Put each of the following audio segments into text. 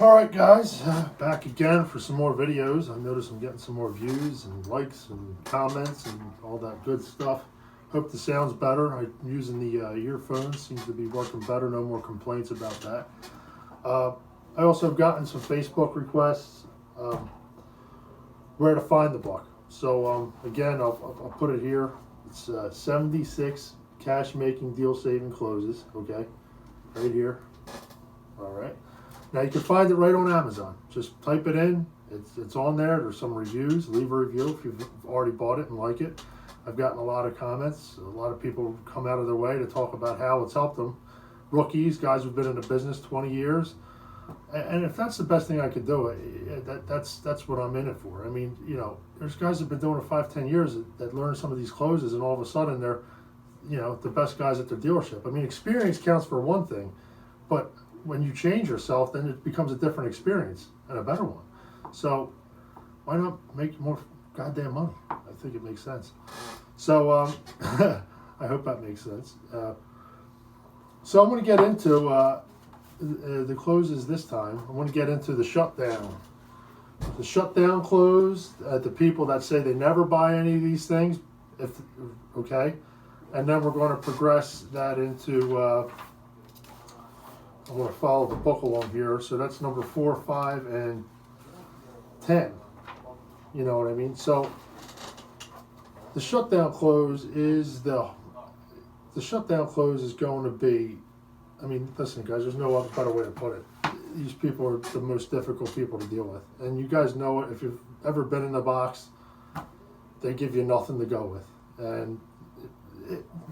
Alright guys, back again for some more videos. I notice I'm getting some more views and likes and comments and all that good stuff. Hope the sound's better. I'm using the earphones, seems to be working better, no more complaints about that. I also have gotten some Facebook requests where to find the book. So again, I'll put it here. It's 76 cash making deal saving closes, okay, right here. Alright. Now you can find it right on Amazon. Just type it in. It's on there. There's some reviews. Leave a review if you've already bought it and like it. I've gotten a lot of comments. A lot of people come out of their way to talk about how it's helped them. Rookies, guys who've been in the business 20 years. And if that's the best thing I could do, that's what I'm in it for. I mean, you know, there's guys that've been doing it 5-10 years that learn some of these closes, and all of a sudden they're, you know, the best guys at their dealership. I mean, experience counts for one thing, but when you change yourself, then it becomes a different experience and a better one. So why not make more goddamn money? I think it makes sense. So I hope that makes sense. So I'm going to get into the closes this time. I want to get into the shutdown. The shutdown close, the people that say they never buy any of these things, okay? And then we're going to progress that into... I'm going to follow the book along here. So that's number 4, 5, and 10. You know what I mean? So the shutdown close is the shutdown close is going to be, I mean, listen guys, there's no other better way to put it. These people are the most difficult people to deal with. And you guys know it. If you've ever been in the box, they give you nothing to go with. And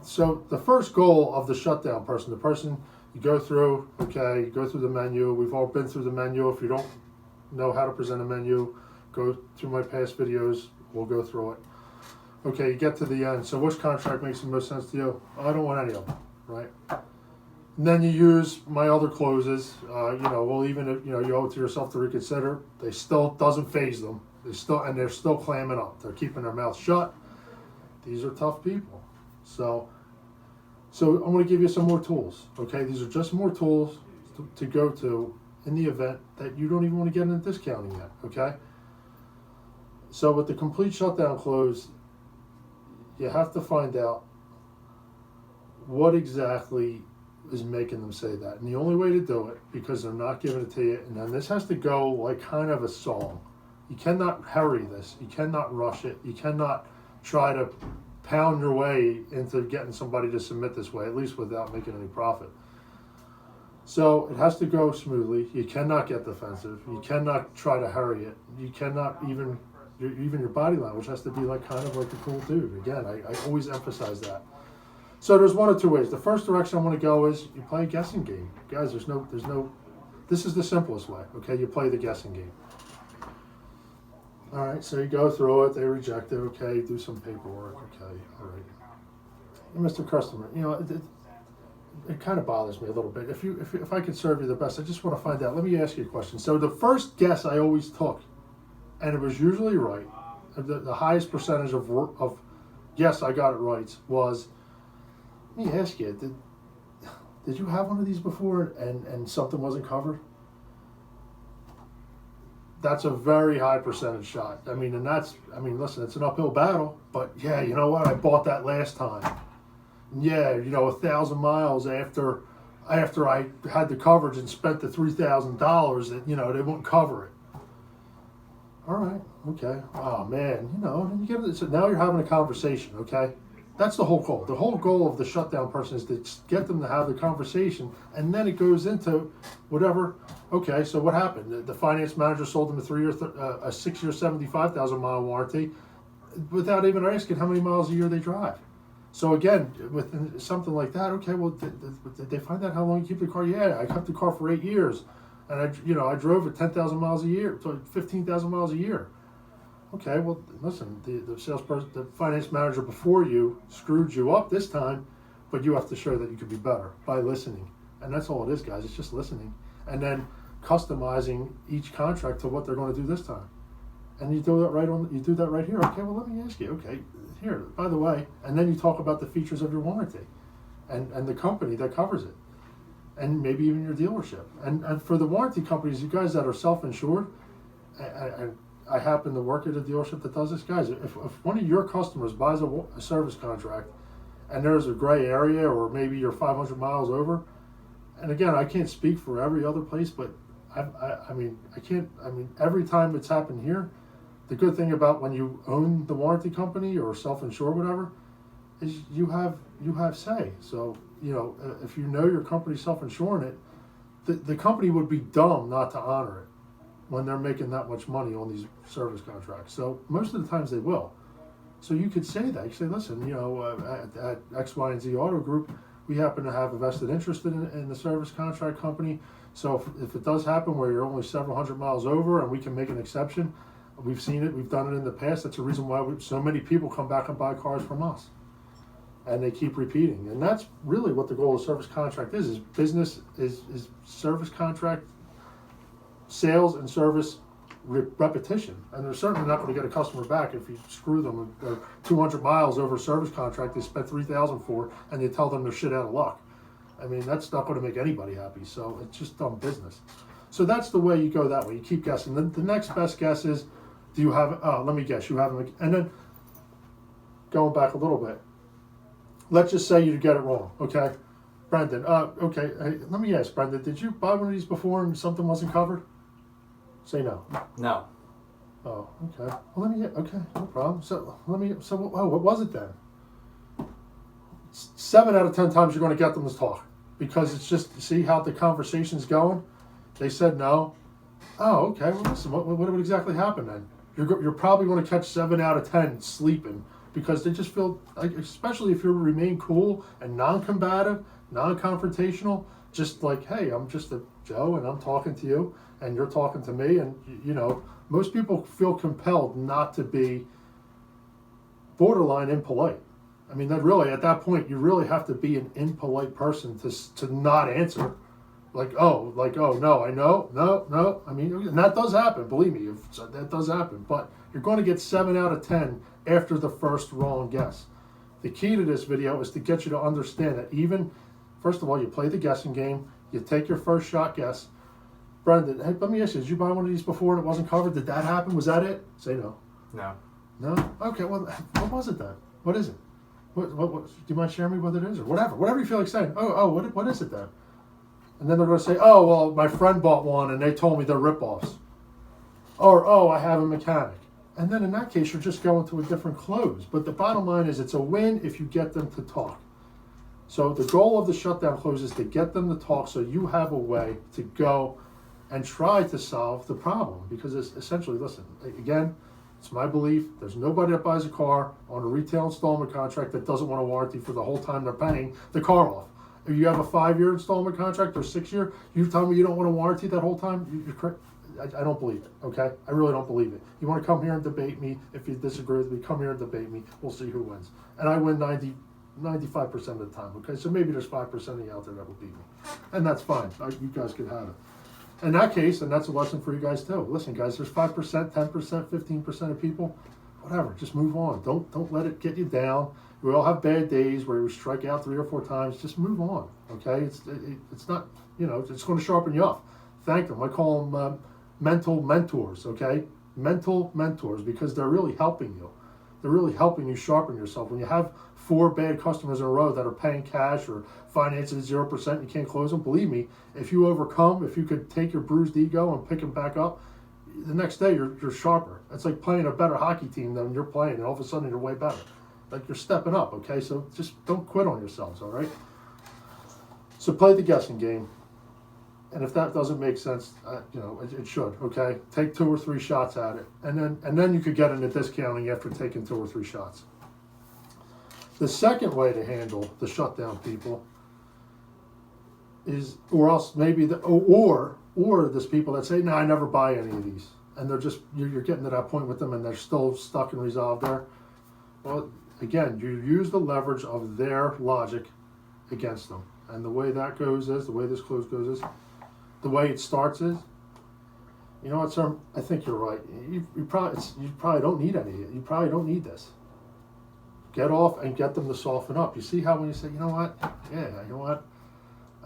so the first goal of the shutdown person, the person you go through, okay, you go through the menu. We've all been through the menu. If you don't know how to present a menu, go through my past videos. We'll go through it. Okay, you get to the end. So which contract makes the most sense to you? I don't want any of them, right? And then you use my other closes. You know, well, even if, you know, you owe it to yourself to reconsider, they still doesn't faze them. They're still clamming up. They're keeping their mouth shut. These are tough people. So I'm going to give you some more tools, okay? These are just more tools to go to in the event that you don't even want to get into discounting yet, okay? So with the complete shutdown close, you have to find out what exactly is making them say that. And the only way to do it, because they're not giving it to you, and then this has to go like kind of a song. You cannot hurry this. You cannot rush it. You cannot try to pound your way into getting somebody to submit this way, at least without making any profit. So it has to go smoothly. You cannot get defensive. You cannot try to hurry it. You cannot even your body language has to be like kind of like a cool dude. Again, I always emphasize that. So there's one of two ways. The first direction I want to go is you play a guessing game. Guys, there's no, this is the simplest way, okay? You play the guessing game. All right, so you go through it, they reject it, okay, do some paperwork, okay, all right. And Mr. Customer, you know, it kind of bothers me a little bit. If I could serve you the best, I just want to find out. Let me ask you a question. So the first guess I always took, and it was usually right, the highest percentage of yes, I got it right, was, let me ask you, did you have one of these before and something wasn't covered? That's a very high percentage shot. I mean, listen, it's an uphill battle, but yeah, you know what? I bought that last time. Yeah, you know, 1,000 miles after I had the coverage and spent the $3,000 that, you know, they wouldn't cover it. All right, okay. Oh man, you know, and you get it. So now you're having a conversation, okay? That's the whole goal. The whole goal of the shutdown person is to get them to have the conversation, and then it goes into whatever. Okay, so what happened? The finance manager sold them a 6-year, 75,000-mile warranty, without even asking how many miles a year they drive. So again, with something like that, okay, well, did they find out how long you keep the car? Yeah, I kept the car for 8 years, and I drove it 10,000 miles a year, 15,000 miles a year. Okay, well, listen, the salesperson, the finance manager before you screwed you up this time, but you have to show that you could be better by listening. And that's all it is, guys. It's just listening. And then customizing each contract to what they're going to do this time. And you do that right here. Okay, well, let me ask you. Okay, here, by the way, and then you talk about the features of your warranty and the company that covers it. and maybe even your dealership. And for the warranty companies, you guys that are self-insured, I happen to work at a dealership that does this, guys. If one of your customers buys a service contract, and there's a gray area, or maybe you're 500 miles over, and again, I can't speak for every other place, but I mean, every time it's happened here, the good thing about when you own the warranty company or self-insure, whatever, is you have say. So, you know, if you know your company's self-insuring it, the company would be dumb not to honor it when they're making that much money on these service contracts. So most of the times they will. So you could say that. You say, listen, you know, at X, Y, and Z Auto Group, we happen to have a vested interest in the service contract company. So if it does happen where you're only several hundred miles over and we can make an exception, we've seen it, we've done it in the past. That's the reason why so many people come back and buy cars from us. And they keep repeating. And that's really what the goal of service contract is business, is service contract, sales and service repetition. And they're certainly not going to get a customer back if you screw them. They're 200 miles over a service contract they spent $3,000 for, and you tell them they're shit out of luck. I mean, that's not going to make anybody happy. So it's just dumb business. So that's the way you go that way. You keep guessing. Then the next best guess is, do you have, let me guess, you have them. And then going back a little bit, let's just say you get it wrong, okay? Brendan, okay, hey, let me ask, Brendan, did you buy one of these before and something wasn't covered? Say no. No. Oh, okay. Well, okay, no problem. So what was it then? 7 out of 10 times you're going to get them to talk, because it's just, see how the conversation's going? They said no. Oh, okay, well listen, what exactly happened then? You're probably going to catch 7 out of 10 sleeping, because they just feel like, especially if you remain cool and non-combative, non-confrontational, just like, hey, I'm just a Joe and I'm talking to you and you're talking to me, and you know, most people feel compelled not to be borderline impolite. I mean, that really, at that point, you really have to be an impolite person to not answer. Like, oh, no, I know, no. I mean, and that does happen, believe me, that does happen. But you're going to get 7 out of 10 after the first wrong guess. The key to this video is to get you to understand that even, first of all, you play the guessing game, you take your first shot guess. Brendan, hey, let me ask you, did you buy one of these before and it wasn't covered? Did that happen? Was that it? Say no. No. No? Okay, well, what was it then? What is it? What, do you mind sharing me what it is? Or whatever you feel like saying. What is it then? And then they're going to say, oh, well, my friend bought one and they told me they're ripoffs. Or, oh, I have a mechanic. And then in that case, you're just going to a different close. But the bottom line is, it's a win if you get them to talk. So the goal of the shutdown close is to get them to talk, so you have a way to go and try to solve the problem. Because it's essentially, listen, again, it's my belief, there's nobody that buys a car on a retail installment contract that doesn't want a warranty for the whole time they're paying the car off. If you have a 5-year installment contract or 6-year, you tell me you don't want a warranty that whole time, you're correct. I don't believe it, okay? I really don't believe it. You want to come here and debate me? If you disagree with me, come here and debate me. We'll see who wins. And I win 95% of the time, okay? So maybe there's 5% of you out there that will beat me. And that's fine. You guys can have it. In that case, and that's a lesson for you guys too. Listen, guys, there's 5%, 10%, 15% of people. Whatever, just move on. Don't let it get you down. We all have bad days where we strike out 3 or 4 times. Just move on, okay? It's not, you know, it's going to sharpen you up. Thank them. I call them mental mentors, okay? Mental mentors, because they're really helping you. They're really helping you sharpen yourself. When you have 4 bad customers in a row that are paying cash or financing at 0%, and you can't close them, believe me, if you could take your bruised ego and pick them back up, the next day you're sharper. It's like playing a better hockey team than you're playing, and all of a sudden you're way better. Like, you're stepping up, okay? So just don't quit on yourselves, all right? So play the guessing game. And if that doesn't make sense, you know, it should, okay? Take 2 or 3 shots at it. And then you could get into discounting after taking 2 or 3 shots. The second way to handle the shutdown people is, or else maybe, or there's people that say, no, I never buy any of these. And they're just, you're getting to that point with them and they're still stuck and resolved there. Well, again, you use the leverage of their logic against them. And the way that goes is, the way this close goes is, the way it starts is, you know what, sir, I think you're right. You probably don't need any. You probably don't need this. Get off and get them to soften up. You see how when you say, you know what, yeah, you know what,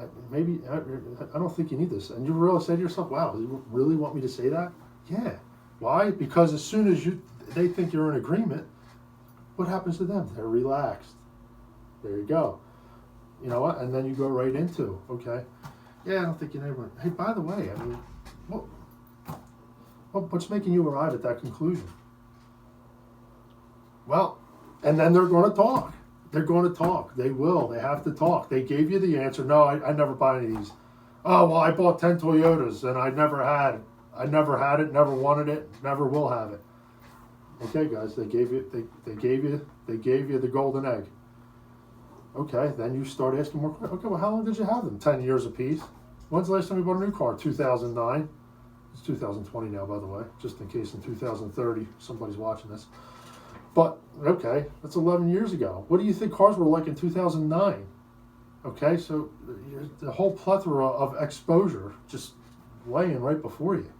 I don't think you need this. And you really say to yourself, wow, you really want me to say that? Yeah. Why? Because as soon as they think you're in agreement, what happens to them? They're relaxed. There you go. You know what? And then you go right into, okay, yeah, I don't think you never. Hey, by the way, I mean, what's making you arrive at that conclusion? Well, and then they're going to talk. They're going to talk. They will. They have to talk. They gave you the answer. No, I never buy any of these. Oh, well, I bought 10 Toyotas and I never had it. I never had it, never wanted it, never will have it. Okay, guys, they gave you the golden egg. Okay, then you start asking more questions. Okay, well, how long did you have them? 10 years apiece. When's the last time you bought a new car? 2009. It's 2020 now, by the way, just in case in 2030 somebody's watching this. But, okay, that's 11 years ago. What do you think cars were like in 2009? Okay, so the whole plethora of exposure just laying right before you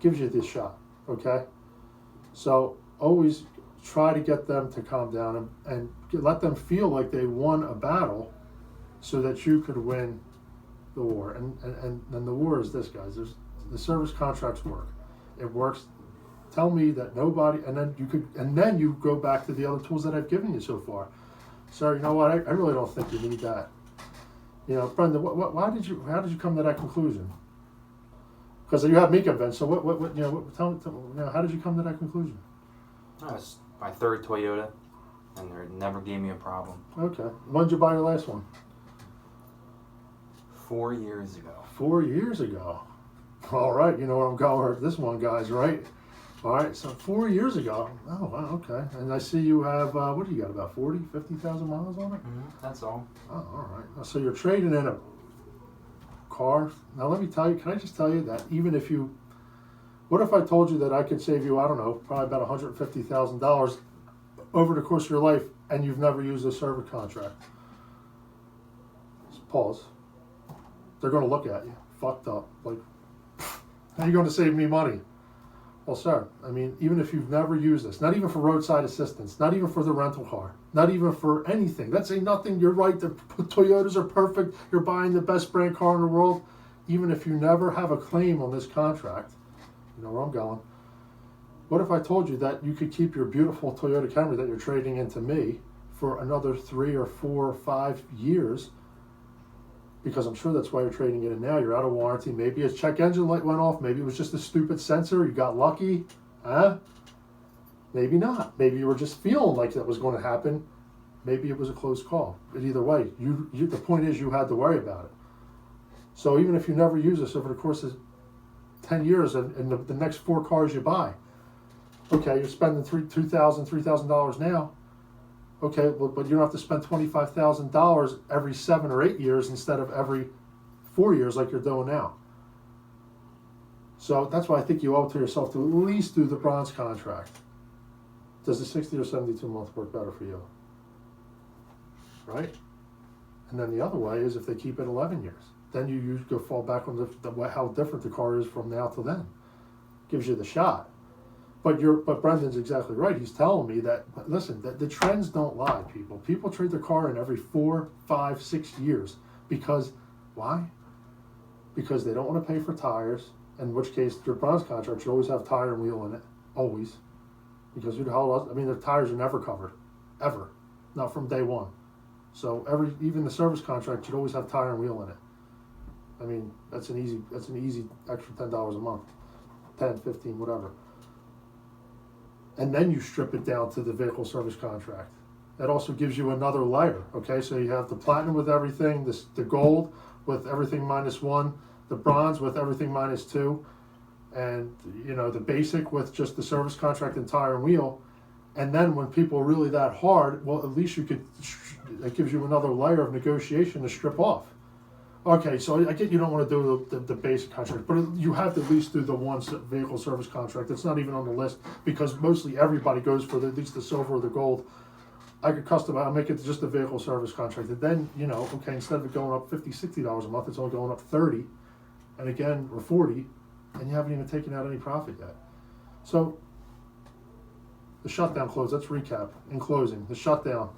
gives you this shot, okay? So always try to get them to calm down and let them feel like they won a battle so that you could win the war. And the war is this, guys. The service contracts work. It works. Tell me that nobody, and then you go back to the other tools that I've given you so far. Sir, you know what? I really don't think you need that. You know, Brenda, how did you come to that conclusion? Because you have me convinced. So tell me, how did you come to that conclusion? That was my third Toyota, and they never gave me a problem. Okay. When did you buy your last one? 4 years ago. 4 years ago. All right, you know where I'm going with this one, guys, right? All right, so 4 years ago. Oh, wow, okay. And I see you have, what do you got, about 40, 50,000 miles on it? Mm-hmm, that's all. Oh, all right. So you're trading in a car. Now, let me tell you, can I just tell you that even if you, what if I told you that I could save you, I don't know, probably about $150,000 over the course of your life and you've never used a service contract? Just pause. They're going to look at you, fucked up, like, how are you going to save me money? Well, sir, I mean, even if you've never used this, not even for roadside assistance, not even for the rental car, not even for anything. That's saying nothing. You're right. The Toyotas are perfect. You're buying the best brand car in the world. Even if you never have a claim on this contract, you know where I'm going. What if I told you that you could keep your beautiful Toyota Camry that you're trading into me for another 3 or 4 or 5 years? Because I'm sure that's why you're trading it in now. You're out of warranty. Maybe a check engine light went off. Maybe it was just a stupid sensor. You got lucky. Huh? Maybe not. Maybe you were just feeling like that was going to happen. Maybe it was a close call. But either way, the point is you had to worry about it. So even if you never use this over the course of 10 years and the next 4 cars you buy, okay, you're spending $3,000 now. Okay, but you don't have to spend $25,000 every 7 or 8 years instead of every 4 years like you're doing now. So that's why I think you owe it to yourself to at least do the bronze contract. Does the 60 or 72 month work better for you? Right? And then the other way is if they keep it 11 years. Then you go fall back on how different the car is from now till then. Gives you the shot. But Brendan's exactly right. He's telling me that, listen, the trends don't lie, people. People trade their car in every 4, 5, 6 years. Because, why? Because they don't want to pay for tires, in which case your bronze contract should always have tire and wheel in it. Always. Because who the hell else? I mean, the tires are never covered. Ever. Not from day one. So even the service contract should always have tire and wheel in it. I mean, that's an easy extra $10 a month. 10, 15, whatever. And then you strip it down to the vehicle service contract. That also gives you another layer, okay? So you have the platinum with everything, the gold with everything -1, the bronze with everything -2, and, you know, the basic with just the service contract and tire and wheel. And then when people are really that hard, well, at least that gives you another layer of negotiation to strip off. Okay, so I get you don't want to do the basic contract, but you have to at least do the one vehicle service contract. It's not even on the list because mostly everybody goes for at least the silver or the gold. I could I'll make it just the vehicle service contract. And then, you know, okay, instead of it going up $50, $60 a month, it's only going up 30 and again, or 40, and you haven't even taken out any profit yet. So the shutdown close, let's recap in closing. The shutdown,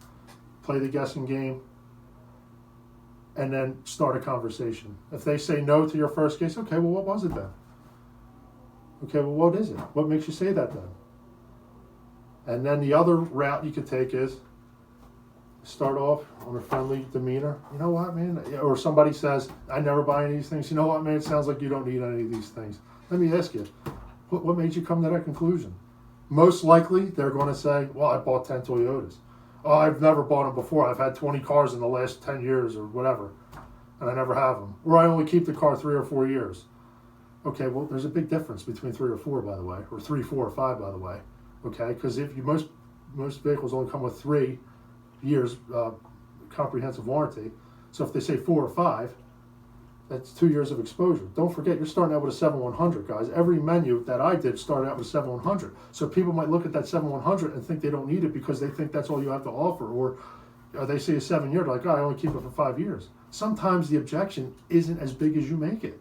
play the guessing game. and then start a conversation. If they say no to your first case, okay, well, what was it then? Okay, well, what is it? What makes you say that then? And then the other route you could take is start off on a friendly demeanor. You know what, man? Or somebody says, I never buy any of these things. You know what, man? It sounds like you don't need any of these things. Let me ask you, what made you come to that conclusion? Most likely, they're going to say, well, I bought 10 Toyotas. Oh, I've never bought them before. I've had 20 cars in the last 10 years or whatever, and I never have them. Or I only keep the car 3 or 4 years. Okay, well, there's a big difference between 3 or 4, by the way, or 3, 4, or 5, by the way. Okay, because if you most vehicles only come with 3 years comprehensive warranty. So if they say 4 or 5, that's 2 years of exposure. Don't forget, you're starting out with a 7100, guys. Every menu that I did started out with a 7100. So people might look at that 7100 and think they don't need it because they think that's all you have to offer. Or they say a 7-year, they're like, oh, I only keep it for 5 years. Sometimes the objection isn't as big as you make it.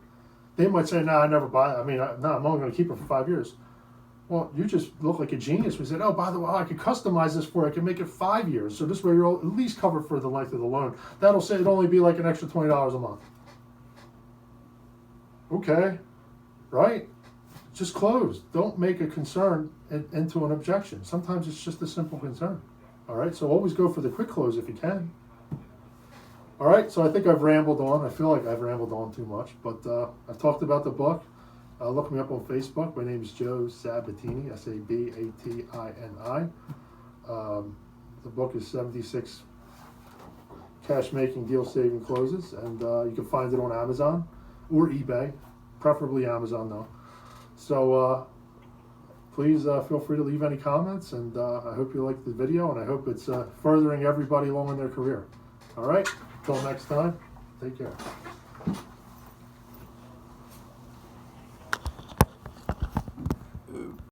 They might say, no, I never buy it. I mean, no, I'm only going to keep it for 5 years. Well, you just look like a genius. We said, oh, by the way, I could customize this for you. I can make it 5 years. So this way you're at least covered for the length of the loan. That'll say it'd only be like an extra $20 a month. Okay, right? Just close. Don't make a concern into an objection. Sometimes it's just a simple concern. All right, so always go for the quick close if you can. All right, so I think I've rambled on. I feel like I've rambled on too much, but I've talked about the book. Look me up on Facebook. My name is Joe Sabatini, Sabatini. The book is 76 Cash Making Deal Saving Closes, and you can find it on Amazon or eBay, preferably Amazon though. So please feel free to leave any comments, and I hope you like the video, and I hope it's furthering everybody along in their career. All right, until next time, take care.